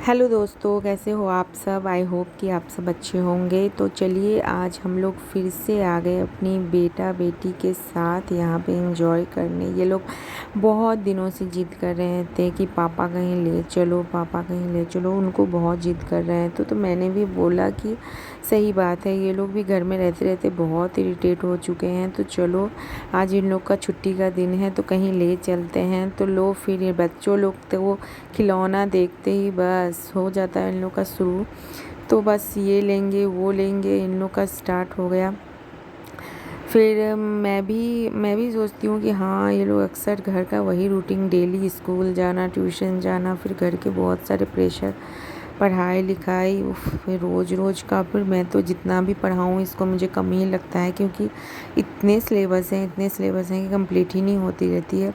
Hello दोस्तों, कैसे हो आप सब। आई होप कि आप सब अच्छे होंगे। तो चलिए आज हम लोग फिर से आ गए अपनी बेटा बेटी के साथ यहाँ पे एंजॉय करने। ये लोग बहुत दिनों से जिद कर रहे थे कि पापा कहीं ले चलो, पापा कहीं ले चलो। उनको बहुत जिद कर रहे हैं तो मैंने भी बोला कि सही बात है, ये लोग भी घर में रहते रहते बहुत इरिटेट हो चुके हैं। तो चलो आज इन लोग का छुट्टी का दिन है तो कहीं ले चलते हैं। तो लो फिर ये बच्चों लोग तो वो खिलौना देखते ही बस हो जाता है इन लोग का शुरू। तो बस ये लेंगे वो लेंगे इन लोग का स्टार्ट हो गया। फिर मैं भी सोचती हूँ कि हाँ, ये लोग अक्सर घर का वही रूटीन, डेली स्कूल जाना, ट्यूशन जाना, फिर घर के बहुत सारे प्रेशर, पढ़ाई लिखाई, फिर रोज़ रोज़ का। फिर मैं तो जितना भी पढ़ाऊँ इसको मुझे कम ही लगता है, क्योंकि इतने सिलेबस हैं कि कंप्लीट ही नहीं होती रहती है।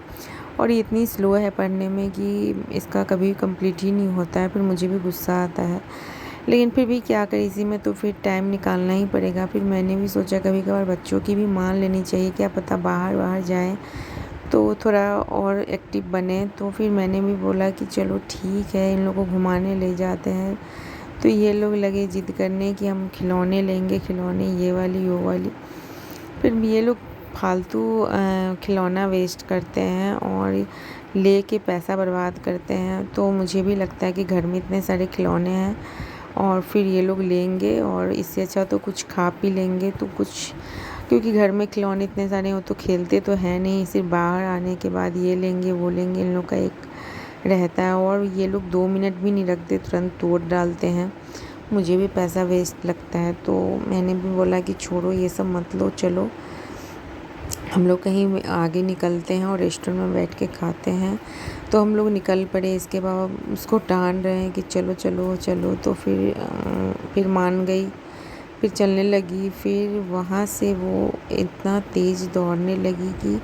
और ये इतनी स्लो है पढ़ने में कि इसका कभी कंप्लीट ही नहीं होता है। फिर मुझे भी गुस्सा आता है, लेकिन फिर भी क्या करें, इसी में तो फिर टाइम निकालना ही पड़ेगा। फिर मैंने भी सोचा कभी कभार बच्चों की भी मान लेनी चाहिए, क्या पता बाहर बाहर जाएं तो थोड़ा और एक्टिव बने। तो फिर मैंने भी बोला कि चलो ठीक है, इन लोगों को घुमाने ले जाते हैं। तो ये लोग लगे जिद करने कि हम खिलौने लेंगे, खिलौने ये वाली वो वाली। फिर ये लोग फालतू खिलौना वेस्ट करते हैं और ले के पैसा बर्बाद करते हैं। तो मुझे भी लगता है कि घर में इतने सारे खिलौने हैं और फिर ये लोग लेंगे, और इससे अच्छा तो कुछ खा पी लेंगे तो कुछ, क्योंकि घर में खिलौने इतने सारे हो तो खेलते तो है नहीं, सिर्फ बाहर आने के बाद ये लेंगे वो लेंगे इन लोग का एक रहता है। और ये लोग 2 मिनट भी नहीं रखते, तुरंत तोड़ डालते हैं। मुझे भी पैसा वेस्ट लगता है। तो मैंने भी बोला कि छोड़ो ये सब मत लो, चलो हम लोग कहीं आगे निकलते हैं और रेस्टोरेंट में बैठ के खाते हैं। तो हम लोग निकल पड़े। इसके बाद उसको टान रहे हैं कि चलो चलो चलो। तो फिर मान गई, फिर चलने लगी। फिर वहाँ से वो इतना तेज़ दौड़ने लगी कि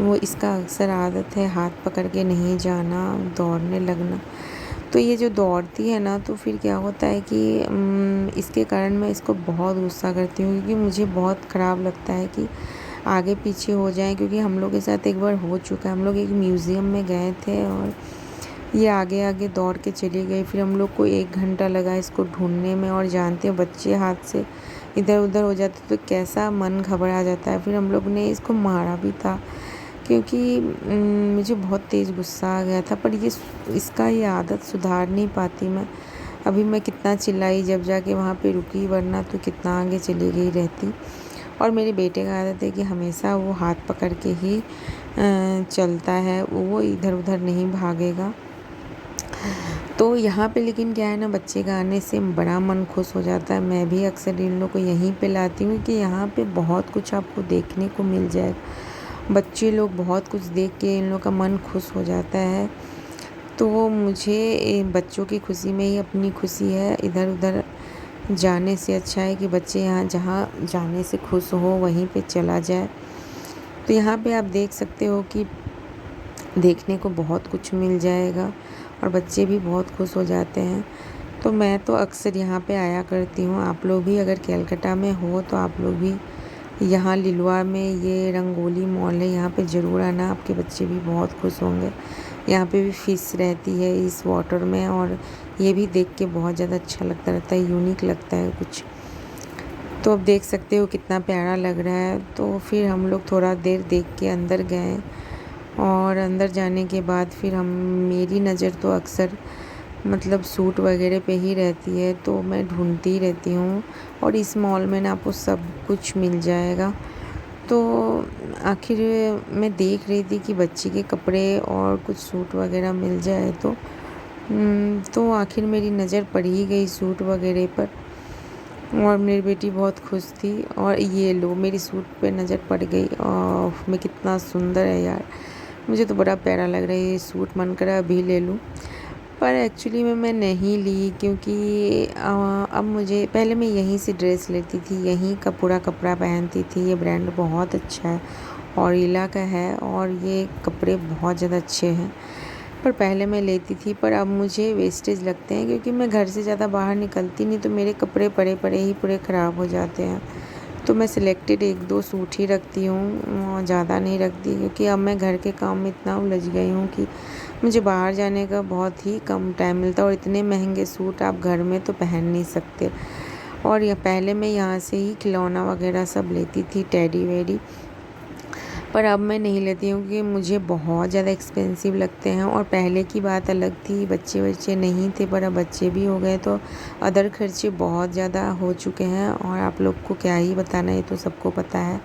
वो, इसका अक्सर आदत है हाथ पकड़ के नहीं जाना, दौड़ने लगना। तो ये जो दौड़ती है ना, तो फिर क्या होता है कि इसके कारण मैं इसको बहुत गुस्सा करती हूँ, क्योंकि मुझे बहुत ख़राब लगता है कि आगे पीछे हो जाए। क्योंकि हम लोग के साथ एक बार हो चुका है, हम लोग एक म्यूज़ियम में गए थे और ये आगे आगे दौड़ के चली गई। फिर हम लोग को 1 घंटा लगा इसको ढूंढने में, और जानते हैं बच्चे हाथ से इधर उधर हो जाते तो कैसा मन घबरा जाता है। फिर हम लोग ने इसको मारा भी था, क्योंकि मुझे बहुत तेज़ गुस्सा आ गया था। पर इसका ये आदत सुधार नहीं पाती मैं। अभी मैं कितना चिल्लाई जब जाके वहाँ पे रुकी, वरना तो कितना आगे चली गई रहती। और मेरे बेटे का आदत है कि हमेशा वो हाथ पकड़ के ही चलता है, वो इधर उधर नहीं भागेगा। तो यहाँ पे लेकिन क्या है ना, बच्चे का आने से बड़ा मन खुश हो जाता है। मैं भी अक्सर इन लोग को यहीं पे लाती हूँ कि यहाँ पे बहुत कुछ आपको देखने को मिल जाएगा। बच्चे लोग बहुत कुछ देख के इन लोग का मन खुश हो जाता है। तो मुझे बच्चों की खुशी में ही अपनी खुशी है। इधर उधर जाने से अच्छा है कि बच्चे यहाँ जहाँ जाने से खुश हो वहीं पे चला जाए। तो यहाँ पे आप देख सकते हो कि देखने को बहुत कुछ मिल जाएगा और बच्चे भी बहुत खुश हो जाते हैं। तो मैं तो अक्सर यहाँ पे आया करती हूँ। आप लोग भी अगर कलकत्ता में हो तो आप लोग भी यहाँ लिलुआ में ये रंगोली मॉल है, यहाँ पे ज़रूर आना, आपके बच्चे भी बहुत खुश होंगे। यहाँ पे भी फ़िश रहती है इस वाटर में, और ये भी देख के बहुत ज़्यादा अच्छा लगता रहता है, यूनिक लगता है कुछ। तो अब देख सकते हो कितना प्यारा लग रहा है। तो फिर हम लोग थोड़ा देर देख के अंदर गए, और अंदर जाने के बाद फिर मेरी नज़र तो अक्सर मतलब सूट वगैरह पे ही रहती है, तो मैं ढूंढती ही रहती हूँ। और इस मॉल में ना आपको सब कुछ मिल जाएगा। तो आखिर मैं देख रही थी कि बच्चे के कपड़े और कुछ सूट वगैरह मिल जाए तो आखिर मेरी नज़र पड़ ही गई सूट वगैरह पर, और मेरी बेटी बहुत खुश थी। और ये लो मेरी सूट पे नज़र पड़ गई, और मैं कितना सुंदर है यार, मुझे तो बड़ा प्यारा लग रहा है ये सूट, मन करा अभी ले लूँ। पर एक्चुअली में मैं नहीं ली, क्योंकि अब मुझे, पहले मैं यहीं से ड्रेस लेती थी, यहीं का पूरा कपड़ा पहनती थी। ये ब्रांड बहुत अच्छा है, ऑरिला का है, और ये कपड़े बहुत ज़्यादा अच्छे हैं। पर पहले मैं लेती थी, पर अब मुझे वेस्टेज लगते हैं, क्योंकि मैं घर से ज़्यादा बाहर निकलती नहीं, तो मेरे कपड़े पड़े पड़े ही पूरे ख़राब हो जाते हैं। तो मैं सिलेक्टेड 1-2 सूट ही रखती हूँ, ज़्यादा नहीं रखती, क्योंकि अब मैं घर के काम में इतना उलझ गई हूँ कि मुझे बाहर जाने का बहुत ही कम टाइम मिलता है और इतने महंगे सूट आप घर में तो पहन नहीं सकते। और यह पहले मैं यहाँ से ही खिलौना वगैरह सब लेती थी, टेडी वेडी, पर अब मैं नहीं लेती हूँ क्योंकि मुझे बहुत ज़्यादा एक्सपेंसिव लगते हैं। और पहले की बात अलग थी, बच्चे बच्चे नहीं थे, पर अब बच्चे भी हो गए तो अदर खर्चे बहुत ज़्यादा हो चुके हैं और आप लोग को क्या ही बताना, ये तो सबको पता है।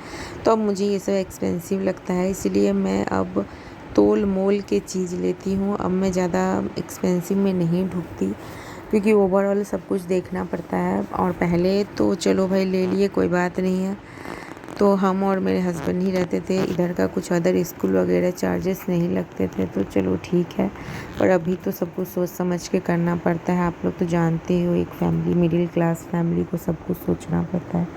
तो अब मुझे ये सब एक्सपेंसिव लगता है, इसलिए मैं अब तोल मोल के चीज़ लेती हूँ। अब मैं ज़्यादा एक्सपेंसिव में नहीं ढुकती क्योंकि ओवरऑल सब कुछ देखना पड़ता है। और पहले तो चलो भाई ले लिए, कोई बात नहीं है, तो हम और मेरे हस्बैंड ही रहते थे, इधर का कुछ अदर स्कूल वगैरह चार्जेस नहीं लगते थे, तो चलो ठीक है। पर अभी तो सब कुछ सोच समझ के करना पड़ता है। आप लोग तो जानते ही हो, एक फैमिली, मिडिल क्लास फैमिली को सब कुछ सोचना पड़ता है।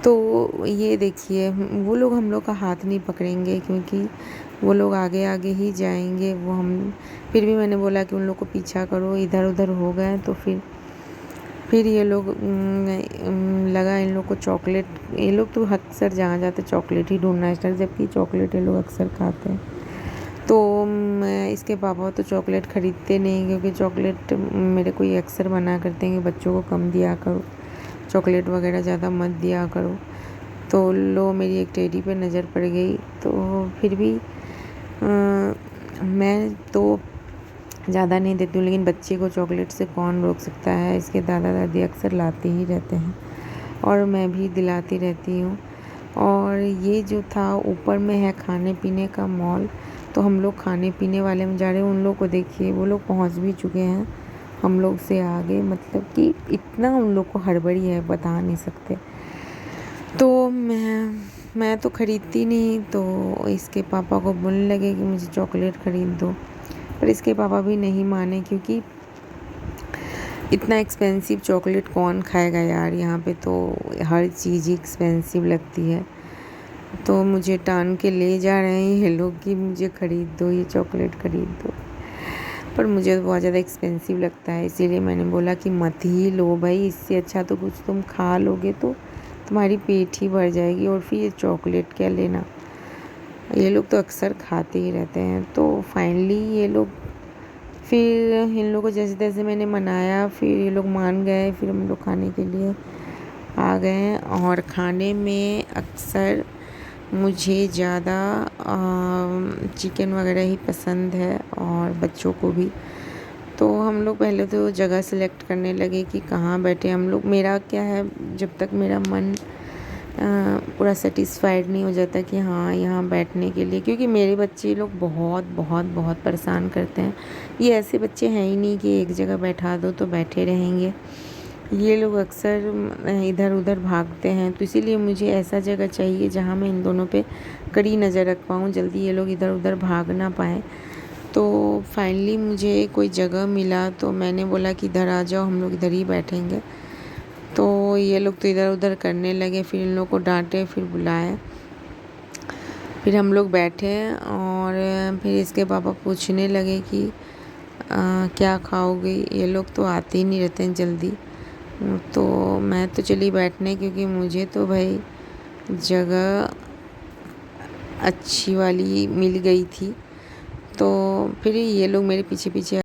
तो ये देखिए, वो लोग हम लोग का हाथ नहीं पकड़ेंगे क्योंकि वो लोग आगे आगे ही जाएंगे। वो हम फिर भी मैंने बोला कि उन लोग को पीछा करो, इधर उधर हो गए तो फिर ये लोग लगा इन लोग को चॉकलेट, ये लोग तो अक्सर जहाँ जाते चॉकलेट ही ढूंढना स्टार्ट, जबकि चॉकलेट ये लोग अक्सर खाते हैं। तो मैं इसके पापा तो चॉकलेट ख़रीदते नहीं क्योंकि चॉकलेट मेरे को ये अक्सर मना करते हैं कि बच्चों को कम दिया करो, चॉकलेट वगैरह ज़्यादा मत दिया करो। तो लो मेरी एक टेडी पे नज़र पड़ गई, तो फिर भी मैं तो ज़्यादा नहीं देती हूँ, लेकिन बच्चे को चॉकलेट से कौन रोक सकता है। इसके दादा दादी अक्सर लाते ही रहते हैं और मैं भी दिलाती रहती हूँ। और ये जो था ऊपर में है खाने पीने का मॉल, तो हम लोग खाने पीने वाले में जा रहे हैं। उन लोग को देखिए, वो लोग पहुँच भी चुके हैं हम लोग से आगे, मतलब कि इतना उन लोग को हड़बड़ी है बता नहीं सकते। तो मैं तो ख़रीदती नहीं, तो इसके पापा को बोलने लगे कि मुझे चॉकलेट ख़रीद दो, पर इसके पापा भी नहीं माने क्योंकि इतना एक्सपेंसिव चॉकलेट कौन खाएगा यार, यहाँ पे तो हर चीज़ ही एक्सपेंसिव लगती है। तो मुझे टान के ले जा रहे हैं ये लोग कि मुझे ख़रीद दो, ये चॉकलेट ख़रीद दो, पर मुझे तो बहुत ज़्यादा एक्सपेंसिव लगता है, इसीलिए मैंने बोला कि मत ही लो भाई, इससे अच्छा तो कुछ तुम खा लोगे तो तुम्हारी पेट ही भर जाएगी, और फिर ये चॉकलेट क्या लेना। ये लोग तो अक्सर खाते ही रहते हैं। तो फाइनली ये लोग, फिर इन लोगों को जैसे तैसे मैंने मनाया, फिर ये लोग मान गए, फिर हम लोग खाने के लिए आ गए। और खाने में अक्सर मुझे ज़्यादा चिकन वगैरह ही पसंद है और बच्चों को भी। तो हम लोग पहले तो जगह सेलेक्ट करने लगे कि कहाँ बैठे हम लोग। मेरा क्या है, जब तक मेरा मन पूरा सेटिस्फाइड नहीं हो जाता कि हाँ यहाँ बैठने के लिए, क्योंकि मेरे बच्चे लोग बहुत बहुत बहुत परेशान करते हैं। ये ऐसे बच्चे हैं ही नहीं कि एक जगह बैठा दो तो बैठे रहेंगे, ये लोग अक्सर इधर उधर भागते हैं। तो इसीलिए मुझे ऐसा जगह चाहिए जहाँ मैं इन दोनों पे कड़ी नज़र रख पाऊँ, जल्दी ये लोग इधर उधर भाग ना पाएँ। तो फाइनली मुझे कोई जगह मिला, तो मैंने बोला कि इधर आ जाओ, हम लोग इधर ही बैठेंगे। तो ये लोग तो इधर उधर करने लगे, फिर इन लोग को डांटे, फिर बुलाए, फिर हम लोग बैठे। और फिर इसके पापा पूछने लगे कि क्या खाओगे। ये लोग तो आते ही नहीं रहते हैं जल्दी। तो मैं तो चली बैठने, क्योंकि मुझे तो भाई जगह अच्छी वाली मिल गई थी। तो फिर ये लोग मेरे पीछे पीछे